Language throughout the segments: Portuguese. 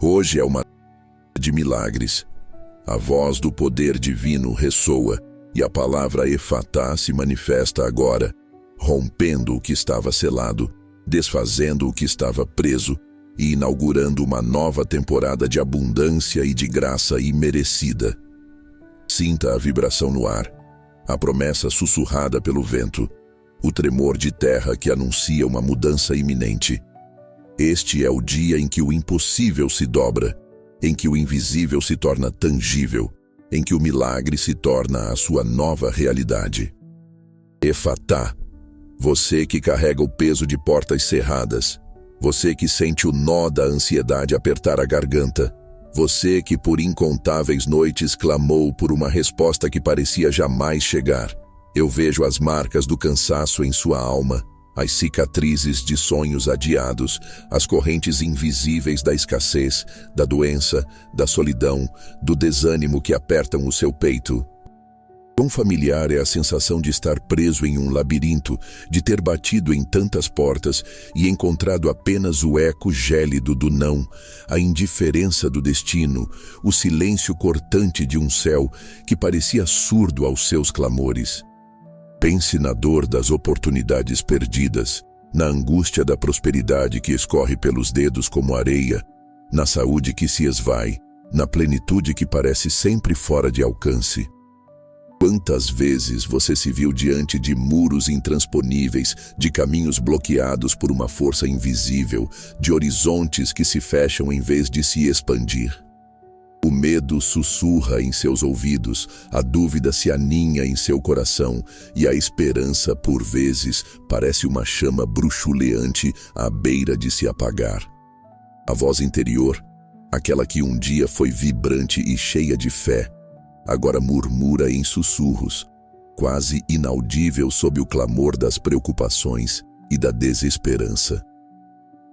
Hoje é uma de milagres. A voz do poder divino ressoa e a palavra Efatá se manifesta agora, rompendo o que estava selado, desfazendo o que estava preso e inaugurando uma nova temporada de abundância e de graça imerecida. Sinta a vibração no ar, a promessa sussurrada pelo vento, o tremor de terra que anuncia uma mudança iminente. Este é o dia em que o impossível se dobra, em que o invisível se torna tangível, em que o milagre se torna a sua nova realidade. Efatá, você que carrega o peso de portas cerradas, você que sente o nó da ansiedade apertar a garganta, você que por incontáveis noites clamou por uma resposta que parecia jamais chegar. Eu vejo as marcas do cansaço em sua alma, as cicatrizes de sonhos adiados, as correntes invisíveis da escassez, da doença, da solidão, do desânimo que apertam o seu peito. Quão familiar é a sensação de estar preso em um labirinto, de ter batido em tantas portas e encontrado apenas o eco gélido do não, a indiferença do destino, o silêncio cortante de um céu que parecia surdo aos seus clamores. Pense na dor das oportunidades perdidas, na angústia da prosperidade que escorre pelos dedos como areia, na saúde que se esvai, na plenitude que parece sempre fora de alcance. Quantas vezes você se viu diante de muros intransponíveis, de caminhos bloqueados por uma força invisível, de horizontes que se fecham em vez de se expandir? O medo sussurra em seus ouvidos, a dúvida se aninha em seu coração e a esperança, por vezes, parece uma chama bruxuleante à beira de se apagar. A voz interior, aquela que um dia foi vibrante e cheia de fé, agora murmura em sussurros, quase inaudível sob o clamor das preocupações e da desesperança.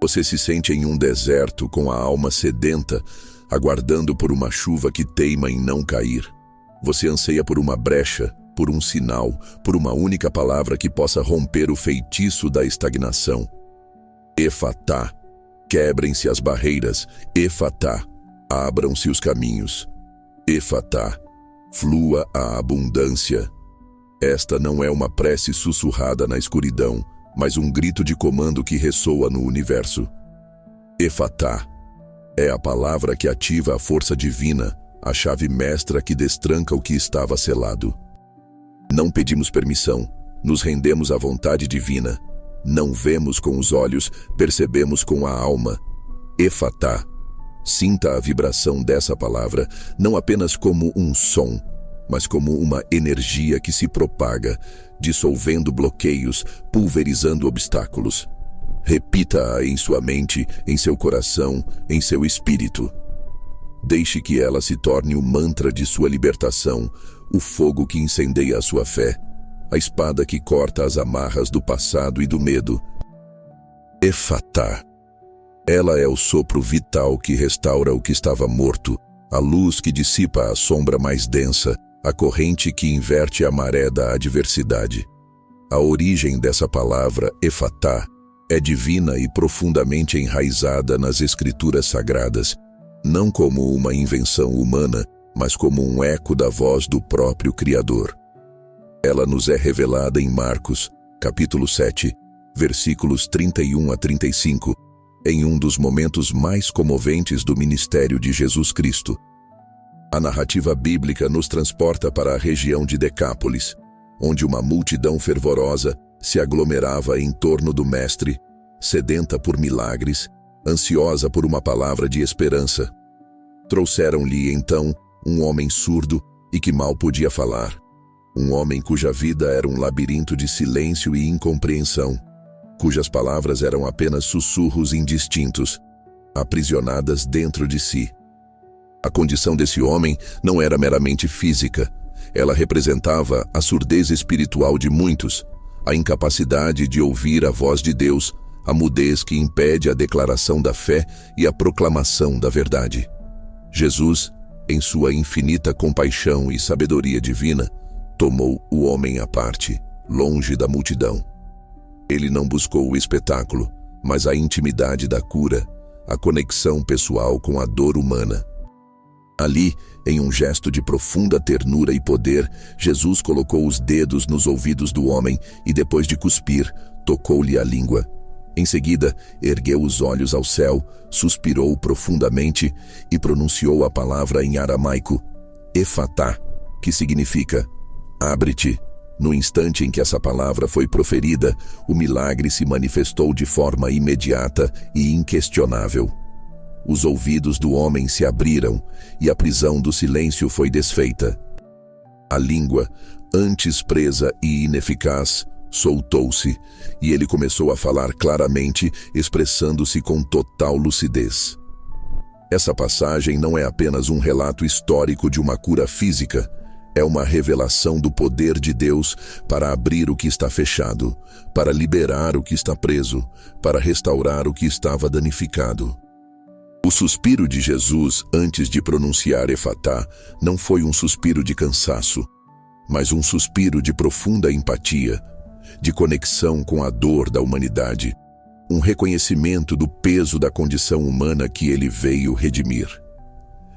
Você se sente em um deserto com a alma sedenta, aguardando por uma chuva que teima em não cair. Você anseia por uma brecha, por um sinal, por uma única palavra que possa romper o feitiço da estagnação. Efatá, quebrem-se as barreiras. Efatá, abram-se os caminhos. Efatá, flua a abundância. Esta não é uma prece sussurrada na escuridão, mas um grito de comando que ressoa no universo. Efatá é a palavra que ativa a força divina, a chave mestra que destranca o que estava selado. Não pedimos permissão, nos rendemos à vontade divina. Não vemos com os olhos, percebemos com a alma. Efatá. Sinta a vibração dessa palavra, não apenas como um som, mas como uma energia que se propaga, dissolvendo bloqueios, pulverizando obstáculos. Repita-a em sua mente, em seu coração, em seu espírito. Deixe que ela se torne o mantra de sua libertação, o fogo que incendeia a sua fé, a espada que corta as amarras do passado e do medo. Efatá. Ela é o sopro vital que restaura o que estava morto, a luz que dissipa a sombra mais densa, a corrente que inverte a maré da adversidade. A origem dessa palavra, Efatá, é divina e profundamente enraizada nas escrituras sagradas, não como uma invenção humana, mas como um eco da voz do próprio Criador. Ela nos é revelada em Marcos, capítulo 7, versículos 31 a 35, em um dos momentos mais comoventes do ministério de Jesus Cristo. A narrativa bíblica nos transporta para a região de Decápolis, onde uma multidão fervorosa se aglomerava em torno do Mestre, sedenta por milagres, ansiosa por uma palavra de esperança. Trouxeram-lhe, então, um homem surdo e que mal podia falar. Um homem cuja vida era um labirinto de silêncio e incompreensão, cujas palavras eram apenas sussurros indistintos, aprisionadas dentro de si. A condição desse homem não era meramente física. Ela representava a surdez espiritual de muitos, a incapacidade de ouvir a voz de Deus, a mudez que impede a declaração da fé e a proclamação da verdade. Jesus, em sua infinita compaixão e sabedoria divina, tomou o homem à parte, longe da multidão. Ele não buscou o espetáculo, mas a intimidade da cura, a conexão pessoal com a dor humana. Ali, em um gesto de profunda ternura e poder, Jesus colocou os dedos nos ouvidos do homem e, depois de cuspir, tocou-lhe a língua. Em seguida, ergueu os olhos ao céu, suspirou profundamente e pronunciou a palavra em aramaico, Efatá, que significa abre-te. No instante em que essa palavra foi proferida, o milagre se manifestou de forma imediata e inquestionável. Os ouvidos do homem se abriram e a prisão do silêncio foi desfeita. A língua, antes presa e ineficaz, soltou-se e ele começou a falar claramente, expressando-se com total lucidez. Essa passagem não é apenas um relato histórico de uma cura física, é uma revelação do poder de Deus para abrir o que está fechado, para liberar o que está preso, para restaurar o que estava danificado. O suspiro de Jesus antes de pronunciar Efatá não foi um suspiro de cansaço, mas um suspiro de profunda empatia, de conexão com a dor da humanidade, um reconhecimento do peso da condição humana que ele veio redimir.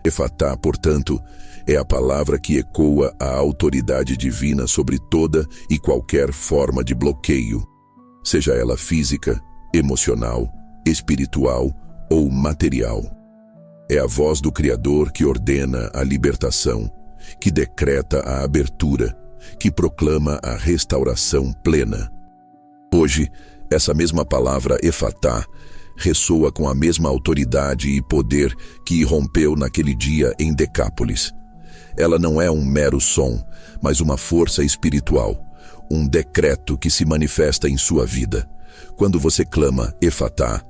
Efatá, portanto, é a palavra que ecoa a autoridade divina sobre toda e qualquer forma de bloqueio, seja ela física, emocional, espiritual ou material. É a voz do Criador que ordena a libertação, que decreta a abertura, que proclama a restauração plena. Hoje, essa mesma palavra Efatá ressoa com a mesma autoridade e poder que irrompeu naquele dia em Decápolis. Ela não é um mero som, mas uma força espiritual, um decreto que se manifesta em sua vida. Quando você clama Efatá,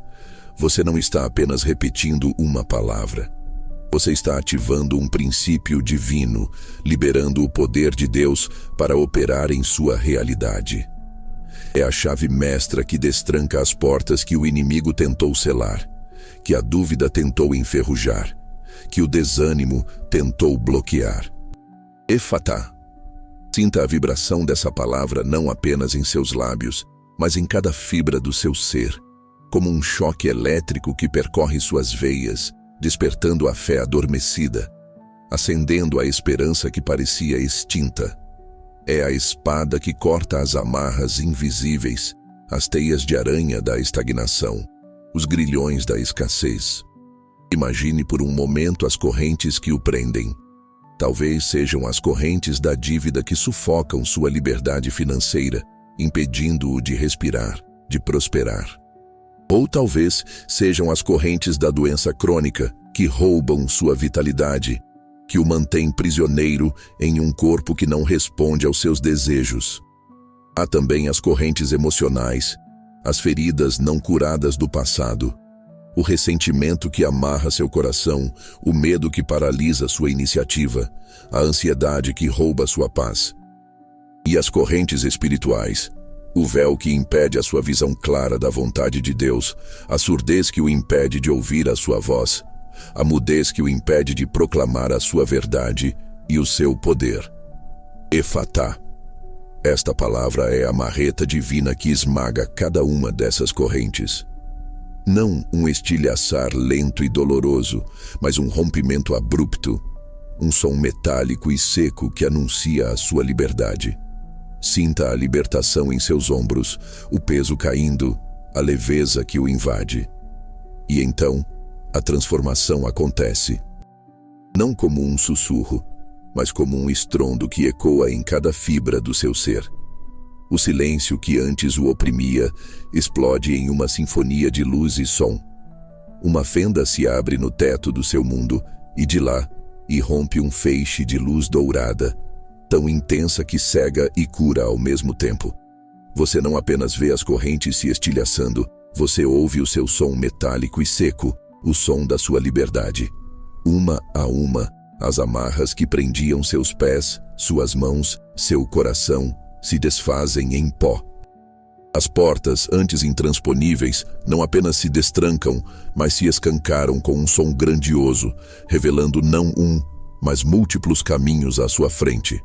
você não está apenas repetindo uma palavra. Você está ativando um princípio divino, liberando o poder de Deus para operar em sua realidade. É a chave mestra que destranca as portas que o inimigo tentou selar, que a dúvida tentou enferrujar, que o desânimo tentou bloquear. Efatá. Sinta a vibração dessa palavra não apenas em seus lábios, mas em cada fibra do seu ser, como um choque elétrico que percorre suas veias, despertando a fé adormecida, acendendo a esperança que parecia extinta. É a espada que corta as amarras invisíveis, as teias de aranha da estagnação, os grilhões da escassez. Imagine por um momento as correntes que o prendem. Talvez sejam as correntes da dívida que sufocam sua liberdade financeira, impedindo-o de respirar, de prosperar. Ou talvez sejam as correntes da doença crônica que roubam sua vitalidade, que o mantém prisioneiro em um corpo que não responde aos seus desejos. Há também as correntes emocionais, as feridas não curadas do passado, o ressentimento que amarra seu coração, o medo que paralisa sua iniciativa, a ansiedade que rouba sua paz. E as correntes espirituais, o véu que impede a sua visão clara da vontade de Deus, a surdez que o impede de ouvir a sua voz, a mudez que o impede de proclamar a sua verdade e o seu poder. Efatá. Esta palavra é a marreta divina que esmaga cada uma dessas correntes. Não um estilhaçar lento e doloroso, mas um rompimento abrupto, um som metálico e seco que anuncia a sua liberdade. Sinta a libertação em seus ombros, o peso caindo, a leveza que o invade. E então, a transformação acontece. Não como um sussurro, mas como um estrondo que ecoa em cada fibra do seu ser. O silêncio que antes o oprimia explode em uma sinfonia de luz e som. Uma fenda se abre no teto do seu mundo e de lá irrompe um feixe de luz dourada, tão intensa que cega e cura ao mesmo tempo. Você não apenas vê as correntes se estilhaçando, você ouve o seu som metálico e seco, o som da sua liberdade. Uma a uma, as amarras que prendiam seus pés, suas mãos, seu coração, se desfazem em pó. As portas, antes intransponíveis, não apenas se destrancam, mas se escancaram com um som grandioso, revelando não um, mas múltiplos caminhos à sua frente.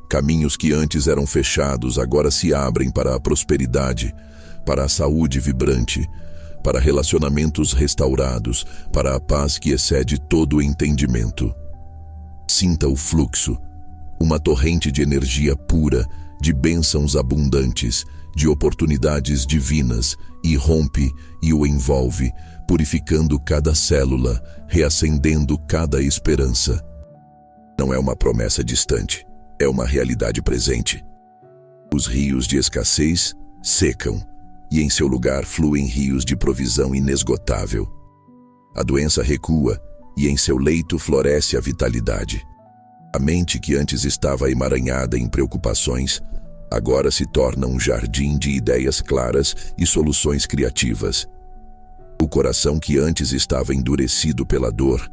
Caminhos que antes eram fechados agora se abrem para a prosperidade, para a saúde vibrante, para relacionamentos restaurados, para a paz que excede todo o entendimento. Sinta o fluxo, uma torrente de energia pura, de bênçãos abundantes, de oportunidades divinas, e rompe e o envolve, purificando cada célula, reacendendo cada esperança. Não é uma promessa distante, é uma realidade presente. Os rios de escassez secam, e em seu lugar fluem rios de provisão inesgotável. A doença recua, e em seu leito floresce a vitalidade. A mente que antes estava emaranhada em preocupações, agora se torna um jardim de ideias claras e soluções criativas. O coração que antes estava endurecido pela dor,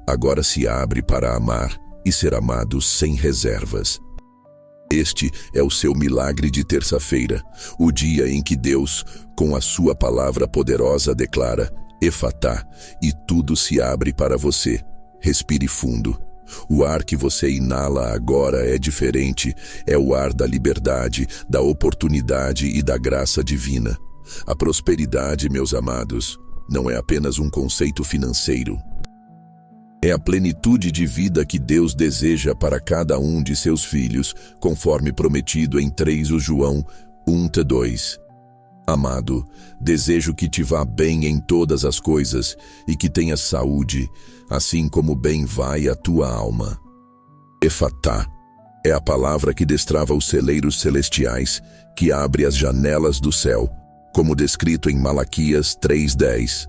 agora se abre para amar e ser amado sem reservas. Este é o seu milagre de terça-feira, o dia em que Deus, com a sua palavra poderosa, declara Efatá, e tudo se abre para você. Respire fundo. O ar que você inala agora é diferente, é o ar da liberdade, da oportunidade e da graça divina. A prosperidade, meus amados, não é apenas um conceito financeiro. É a plenitude de vida que Deus deseja para cada um de seus filhos, conforme prometido em 3 João 1:2. Amado, desejo que te vá bem em todas as coisas e que tenhas saúde, assim como bem vai a tua alma. Efatá é a palavra que destrava os celeiros celestiais, que abre as janelas do céu, como descrito em Malaquias 3:10.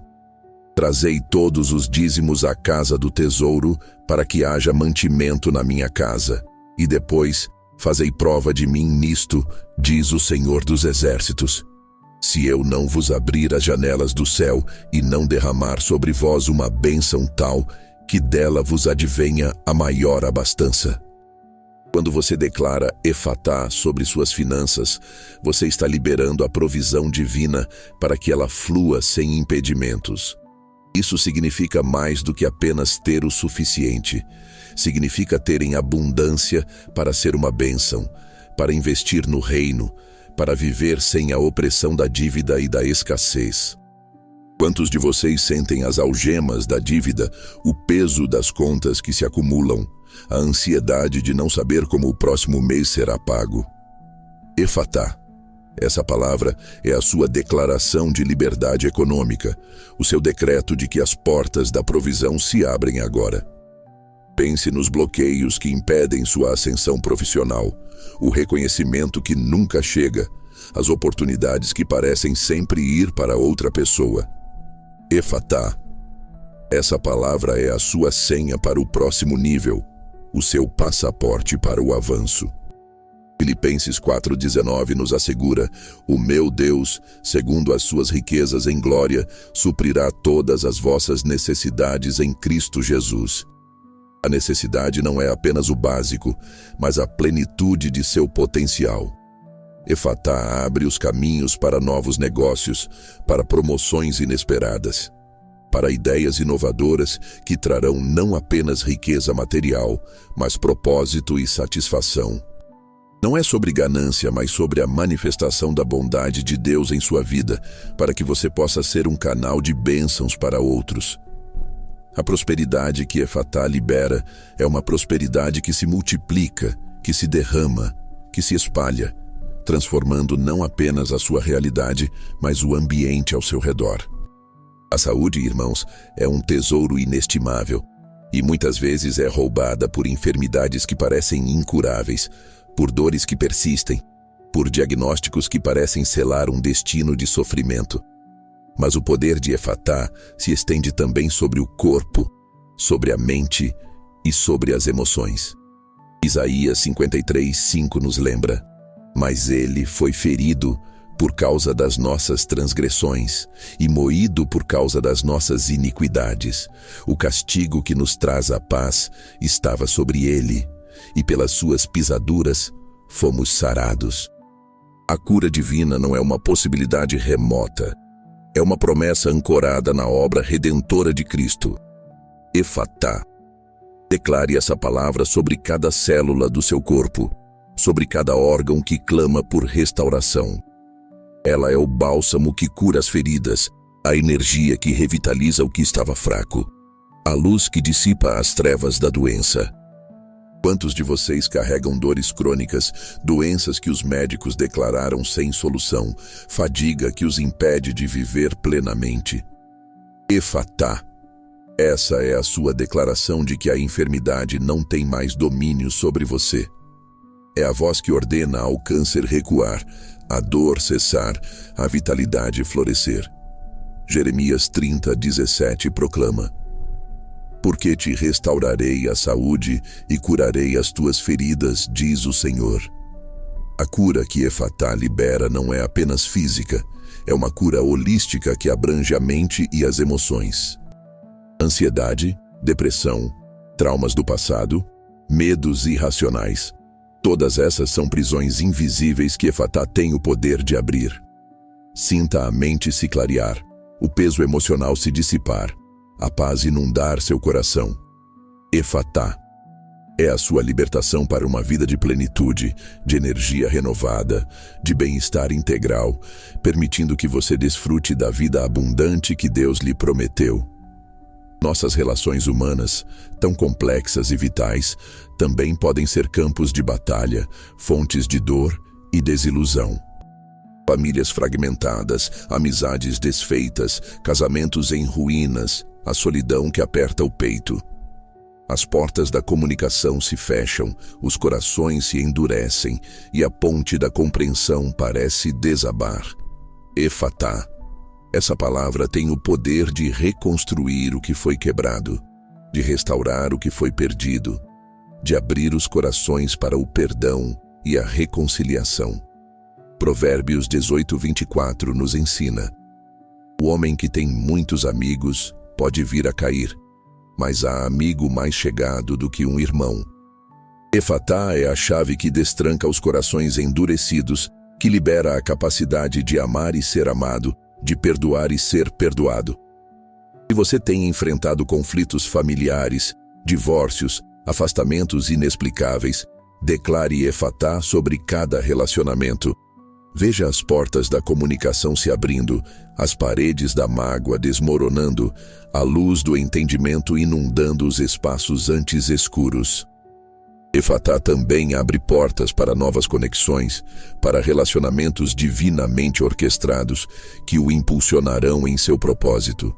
Trazei todos os dízimos à casa do tesouro, para que haja mantimento na minha casa, e depois fazei prova de mim nisto, diz o Senhor dos Exércitos. Se eu não vos abrir as janelas do céu e não derramar sobre vós uma bênção tal, que dela vos advenha a maior abastança. Quando você declara Efatá sobre suas finanças, você está liberando a provisão divina para que ela flua sem impedimentos. Isso significa mais do que apenas ter o suficiente. Significa ter em abundância para ser uma bênção, para investir no reino, para viver sem a opressão da dívida e da escassez. Quantos de vocês sentem as algemas da dívida, o peso das contas que se acumulam, a ansiedade de não saber como o próximo mês será pago? Efatá. Essa palavra é a sua declaração de liberdade econômica, o seu decreto de que as portas da provisão se abrem agora. Pense nos bloqueios que impedem sua ascensão profissional, o reconhecimento que nunca chega, as oportunidades que parecem sempre ir para outra pessoa. Efatá. Essa palavra é a sua senha para o próximo nível, o seu passaporte para o avanço. Filipenses 4:19 nos assegura: o meu Deus, segundo as suas riquezas em glória, suprirá todas as vossas necessidades em Cristo Jesus. A necessidade não é apenas o básico, mas a plenitude de seu potencial. Efatá abre os caminhos para novos negócios, para promoções inesperadas, para ideias inovadoras que trarão não apenas riqueza material, mas propósito e satisfação. Não é sobre ganância, mas sobre a manifestação da bondade de Deus em sua vida, para que você possa ser um canal de bênçãos para outros. A prosperidade que Efatá libera é uma prosperidade que se multiplica, que se derrama, que se espalha, transformando não apenas a sua realidade, mas o ambiente ao seu redor. A saúde, irmãos, é um tesouro inestimável e muitas vezes é roubada por enfermidades que parecem incuráveis, por dores que persistem, por diagnósticos que parecem selar um destino de sofrimento. Mas o poder de Efatá se estende também sobre o corpo, sobre a mente e sobre as emoções. Isaías 53:5 nos lembra: mas ele foi ferido por causa das nossas transgressões e moído por causa das nossas iniquidades. O castigo que nos traz a paz estava sobre ele, e pelas suas pisaduras fomos sarados. A cura divina não é uma possibilidade remota, é uma promessa ancorada na obra redentora de Cristo. Efatá. Declare essa palavra sobre cada célula do seu corpo, sobre cada órgão que clama por restauração. Ela é o bálsamo que cura as feridas, a energia que revitaliza o que estava fraco, a luz que dissipa as trevas da doença. Quantos de vocês carregam dores crônicas, doenças que os médicos declararam sem solução, fadiga que os impede de viver plenamente? Efatá. Essa é a sua declaração de que a enfermidade não tem mais domínio sobre você. É a voz que ordena ao câncer recuar, a dor cessar, a vitalidade florescer. Jeremias 30:17 proclama: porque te restaurarei a saúde e curarei as tuas feridas, diz o Senhor. A cura que Efatá libera não é apenas física, é uma cura holística que abrange a mente e as emoções. Ansiedade, depressão, traumas do passado, medos irracionais. Todas essas são prisões invisíveis que Efatá tem o poder de abrir. Sinta a mente se clarear, o peso emocional se dissipar, a paz inundar seu coração. Efatá é a sua libertação para uma vida de plenitude, de energia renovada, de bem-estar integral, permitindo que você desfrute da vida abundante que Deus lhe prometeu. Nossas relações humanas, tão complexas e vitais, também podem ser campos de batalha, fontes de dor e desilusão. Famílias fragmentadas, amizades desfeitas, casamentos em ruínas, a solidão que aperta o peito. As portas da comunicação se fecham, os corações se endurecem e a ponte da compreensão parece desabar. Efatá. Essa palavra tem o poder de reconstruir o que foi quebrado, de restaurar o que foi perdido, de abrir os corações para o perdão e a reconciliação. Provérbios 18:24 nos ensina: o homem que tem muitos amigos pode vir a cair, mas há amigo mais chegado do que um irmão. Efatá é a chave que destranca os corações endurecidos, que libera a capacidade de amar e ser amado, de perdoar e ser perdoado. Se você tem enfrentado conflitos familiares, divórcios, afastamentos inexplicáveis, declare Efatá sobre cada relacionamento. Veja as portas da comunicação se abrindo, as paredes da mágoa desmoronando, a luz do entendimento inundando os espaços antes escuros. Efatá também abre portas para novas conexões, para relacionamentos divinamente orquestrados que o impulsionarão em seu propósito.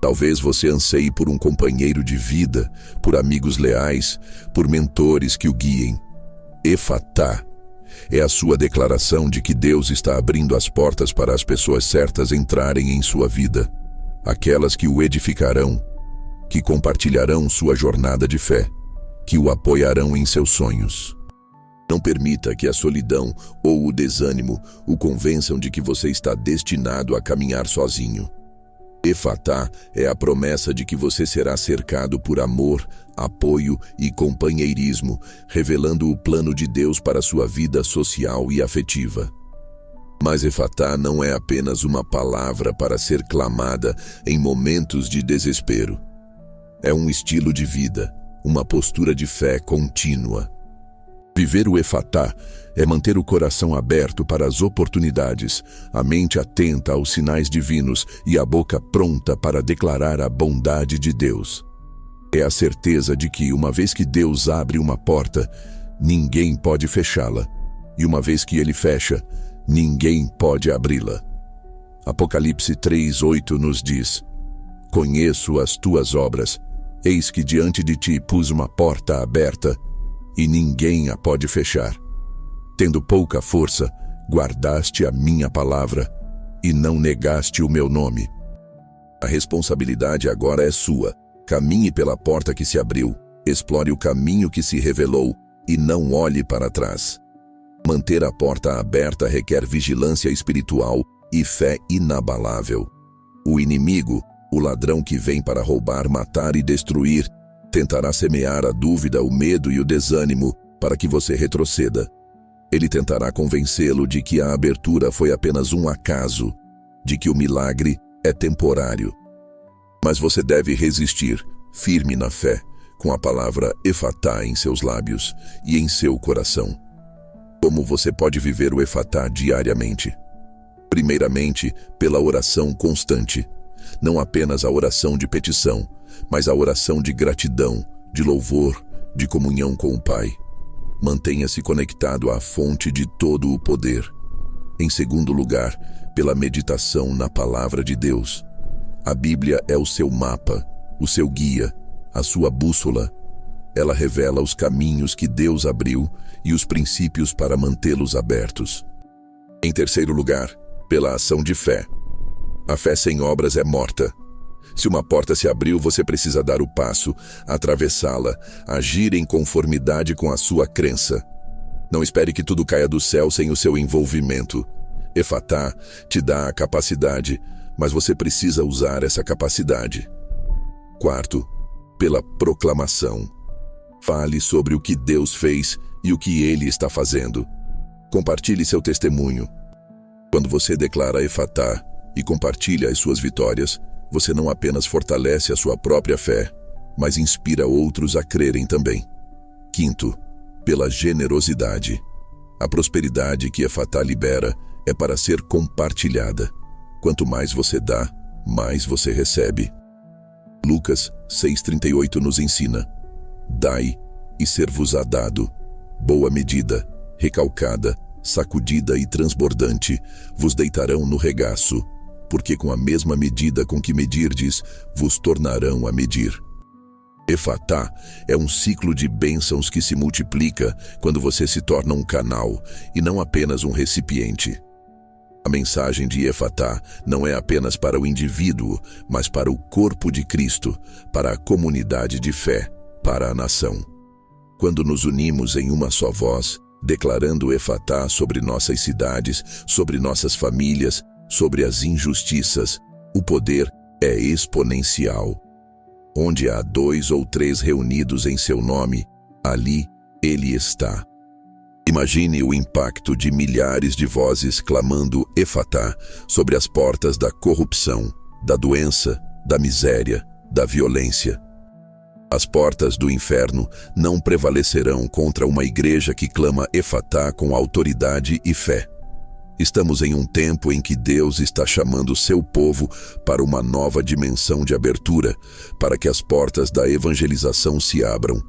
Talvez você anseie por um companheiro de vida, por amigos leais, por mentores que o guiem. Efatá é a sua declaração de que Deus está abrindo as portas para as pessoas certas entrarem em sua vida, aquelas que o edificarão, que compartilharão sua jornada de fé, que o apoiarão em seus sonhos. Não permita que a solidão ou o desânimo o convençam de que você está destinado a caminhar sozinho. Efatá é a promessa de que você será cercado por amor, apoio e companheirismo, revelando o plano de Deus para sua vida social e afetiva. Mas Efatá não é apenas uma palavra para ser clamada em momentos de desespero. É um estilo de vida, uma postura de fé contínua. Viver o Efatá é manter o coração aberto para as oportunidades, a mente atenta aos sinais divinos e a boca pronta para declarar a bondade de Deus. É a certeza de que, uma vez que Deus abre uma porta, ninguém pode fechá-la, e uma vez que Ele fecha, ninguém pode abri-la. Apocalipse 3:8 nos diz: conheço as tuas obras, eis que diante de ti pus uma porta aberta, e ninguém a pode fechar. Tendo pouca força, guardaste a minha palavra, e não negaste o meu nome. A responsabilidade agora é sua. Caminhe pela porta que se abriu, explore o caminho que se revelou, e não olhe para trás. Manter a porta aberta requer vigilância espiritual e fé inabalável. O inimigo, o ladrão que vem para roubar, matar e destruir, tentará semear a dúvida, o medo e o desânimo para que você retroceda. Ele tentará convencê-lo de que a abertura foi apenas um acaso, de que o milagre é temporário. Mas você deve resistir, firme na fé, com a palavra Efatá em seus lábios e em seu coração. Como você pode viver o Efatá diariamente? Primeiramente, pela oração constante. Não apenas a oração de petição, mas a oração de gratidão, de louvor, de comunhão com o Pai. Mantenha-se conectado à fonte de todo o poder. Em segundo lugar, pela meditação na Palavra de Deus. A Bíblia é o seu mapa, o seu guia, a sua bússola. Ela revela os caminhos que Deus abriu e os princípios para mantê-los abertos. Em terceiro lugar, pela ação de fé. A fé sem obras é morta. Se uma porta se abriu, você precisa dar o passo, atravessá-la, agir em conformidade com a sua crença. Não espere que tudo caia do céu sem o seu envolvimento. Efatá te dá a capacidade, mas você precisa usar essa capacidade. Quarto, pela proclamação. Fale sobre o que Deus fez e o que Ele está fazendo. Compartilhe seu testemunho. Quando você declara Efatá e compartilha as suas vitórias, você não apenas fortalece a sua própria fé, mas inspira outros a crerem também. Quinto, pela generosidade. A prosperidade que Efatá libera é para ser compartilhada. Quanto mais você dá, mais você recebe. Lucas 6,38 nos ensina: dai e ser-vos-á dado, boa medida, recalcada, sacudida e transbordante, vos deitarão no regaço, porque com a mesma medida com que medirdes, vos tornarão a medir. Efatá é um ciclo de bênçãos que se multiplica quando você se torna um canal e não apenas um recipiente. A mensagem de Efatá não é apenas para o indivíduo, mas para o corpo de Cristo, para a comunidade de fé, para a nação. Quando nos unimos em uma só voz, declarando Efatá sobre nossas cidades, sobre nossas famílias, sobre as injustiças, o poder é exponencial. Onde há 2 ou 3 reunidos em seu nome, ali Ele está. Imagine o impacto de milhares de vozes clamando Efatá sobre as portas da corrupção, da doença, da miséria, da violência. As portas do inferno não prevalecerão contra uma igreja que clama Efatá com autoridade e fé. Estamos em um tempo em que Deus está chamando seu povo para uma nova dimensão de abertura, para que as portas da evangelização se abram,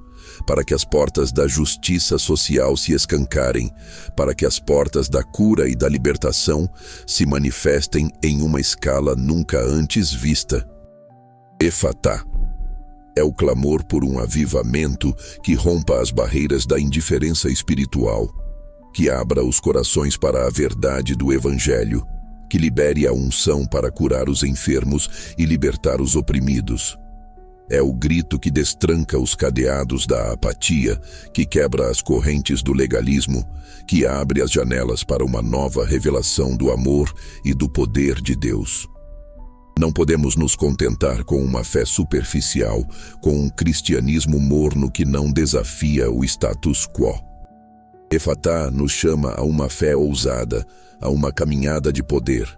para que as portas da justiça social se escancarem, para que as portas da cura e da libertação se manifestem em uma escala nunca antes vista. Efatá é o clamor por um avivamento que rompa as barreiras da indiferença espiritual, que abra os corações para a verdade do Evangelho, que libere a unção para curar os enfermos e libertar os oprimidos. É o grito que destranca os cadeados da apatia, que quebra as correntes do legalismo, que abre as janelas para uma nova revelação do amor e do poder de Deus. Não podemos nos contentar com uma fé superficial, com um cristianismo morno que não desafia o status quo. Efatá nos chama a uma fé ousada, a uma caminhada de poder,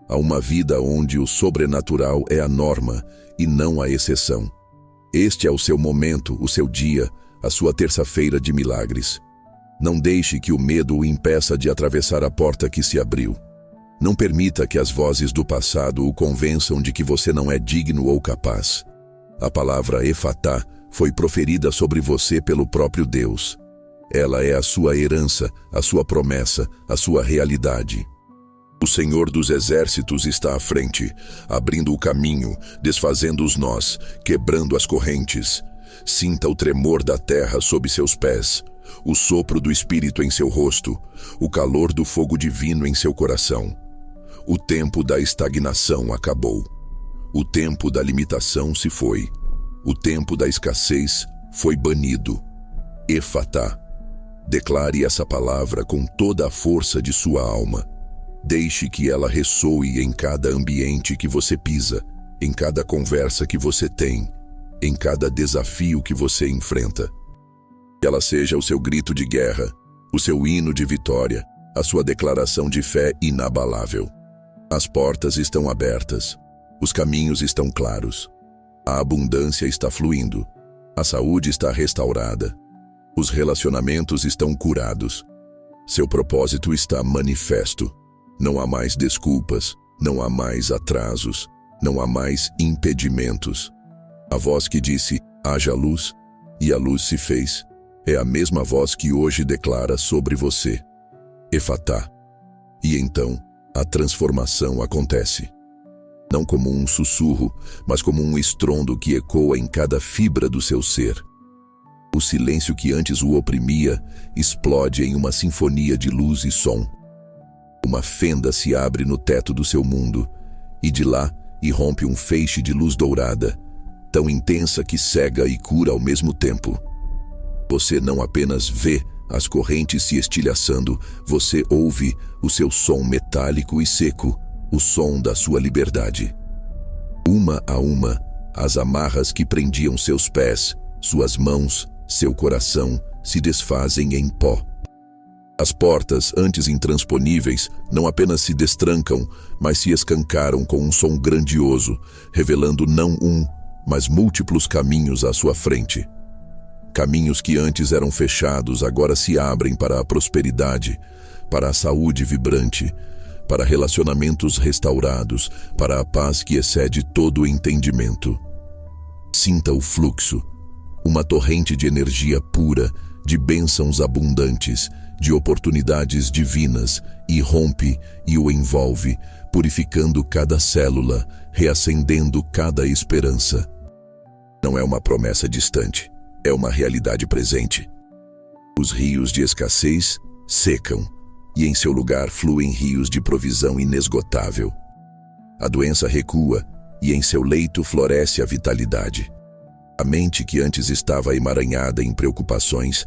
a uma vida onde o sobrenatural é a norma e não a exceção. Este é o seu momento, o seu dia, a sua terça-feira de milagres. Não deixe que o medo o impeça de atravessar a porta que se abriu. Não permita que as vozes do passado o convençam de que você não é digno ou capaz. A palavra Efatá foi proferida sobre você pelo próprio Deus. Ela é a sua herança, a sua promessa, a sua realidade. O Senhor dos Exércitos está à frente, abrindo o caminho, desfazendo os nós, quebrando as correntes. Sinta o tremor da terra sob seus pés, o sopro do Espírito em seu rosto, o calor do fogo divino em seu coração. O tempo da estagnação acabou. O tempo da limitação se foi. O tempo da escassez foi banido. Efatá. Declare essa palavra com toda a força de sua alma. Deixe que ela ressoe em cada ambiente que você pisa, em cada conversa que você tem, em cada desafio que você enfrenta. Que ela seja o seu grito de guerra, o seu hino de vitória, a sua declaração de fé inabalável. As portas estão abertas, os caminhos estão claros, a abundância está fluindo, a saúde está restaurada, os relacionamentos estão curados, seu propósito está manifesto. Não há mais desculpas, não há mais atrasos, não há mais impedimentos. A voz que disse, haja luz, e a luz se fez, é a mesma voz que hoje declara sobre você, Efatá. E então, a transformação acontece. Não como um sussurro, mas como um estrondo que ecoa em cada fibra do seu ser. O silêncio que antes o oprimia explode em uma sinfonia de luz e som. Uma fenda se abre no teto do seu mundo, e de lá irrompe um feixe de luz dourada, tão intensa que cega e cura ao mesmo tempo. Você não apenas vê as correntes se estilhaçando, você ouve o seu som metálico e seco, o som da sua liberdade. Uma a uma, as amarras que prendiam seus pés, suas mãos, seu coração, se desfazem em pó. As portas, antes intransponíveis, não apenas se destrancam, mas se escancaram com um som grandioso, revelando não um, mas múltiplos caminhos à sua frente. Caminhos que antes eram fechados agora se abrem para a prosperidade, para a saúde vibrante, para relacionamentos restaurados, para a paz que excede todo o entendimento. Sinta o fluxo, uma torrente de energia pura, de bênçãos abundantes, de oportunidades divinas, irrompe e o envolve, purificando cada célula, reacendendo cada esperança. Não é uma promessa distante, é uma realidade presente. Os rios de escassez secam, e em seu lugar fluem rios de provisão inesgotável. A doença recua, e em seu leito floresce a vitalidade. A mente que antes estava emaranhada em preocupações,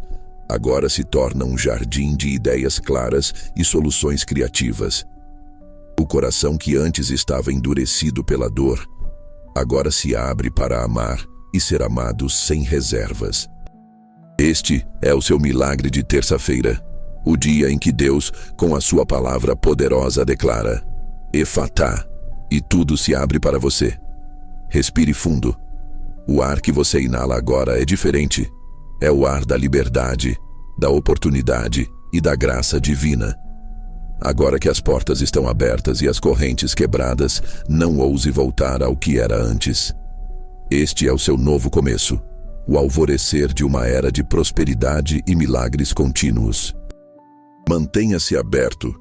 agora se torna um jardim de ideias claras e soluções criativas. O coração que antes estava endurecido pela dor, agora se abre para amar e ser amado sem reservas. Este é o seu milagre de terça-feira, o dia em que Deus, com a sua palavra poderosa, declara, Efatá, e tudo se abre para você. Respire fundo. O ar que você inala agora é diferente. É o ar da liberdade, da oportunidade e da graça divina. Agora que as portas estão abertas e as correntes quebradas, não ouse voltar ao que era antes. Este é o seu novo começo, o alvorecer de uma era de prosperidade e milagres contínuos. Mantenha-se aberto,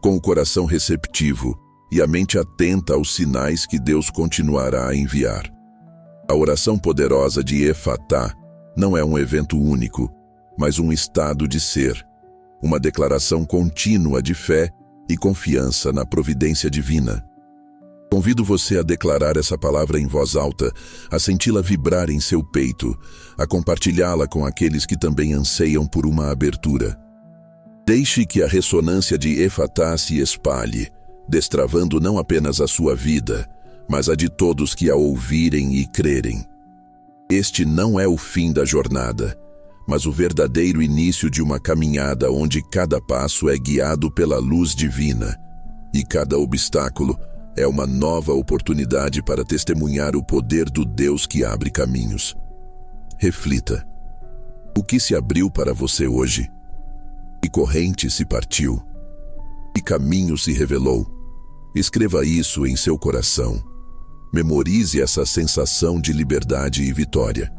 com o coração receptivo e a mente atenta aos sinais que Deus continuará a enviar. A oração poderosa de Efatá não é um evento único, mas um estado de ser, uma declaração contínua de fé e confiança na providência divina. Convido você a declarar essa palavra em voz alta, a senti-la vibrar em seu peito, a compartilhá-la com aqueles que também anseiam por uma abertura. Deixe que a ressonância de Efatá se espalhe, destravando não apenas a sua vida, mas a de todos que a ouvirem e crerem. Este não é o fim da jornada, mas o verdadeiro início de uma caminhada onde cada passo é guiado pela luz divina, e cada obstáculo é uma nova oportunidade para testemunhar o poder do Deus que abre caminhos. Reflita. O que se abriu para você hoje? Que corrente se partiu? Que caminho se revelou? Escreva isso em seu coração. Memorize essa sensação de liberdade e vitória.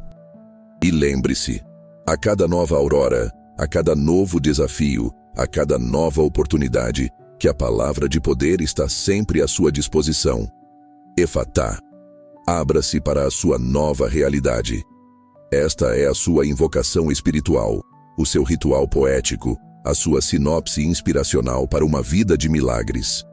E lembre-se, a cada nova aurora, a cada novo desafio, a cada nova oportunidade, que a palavra de poder está sempre à sua disposição. Efatá. Abra-se para a sua nova realidade. Esta é a sua invocação espiritual, o seu ritual poético, a sua sinopse inspiracional para uma vida de milagres.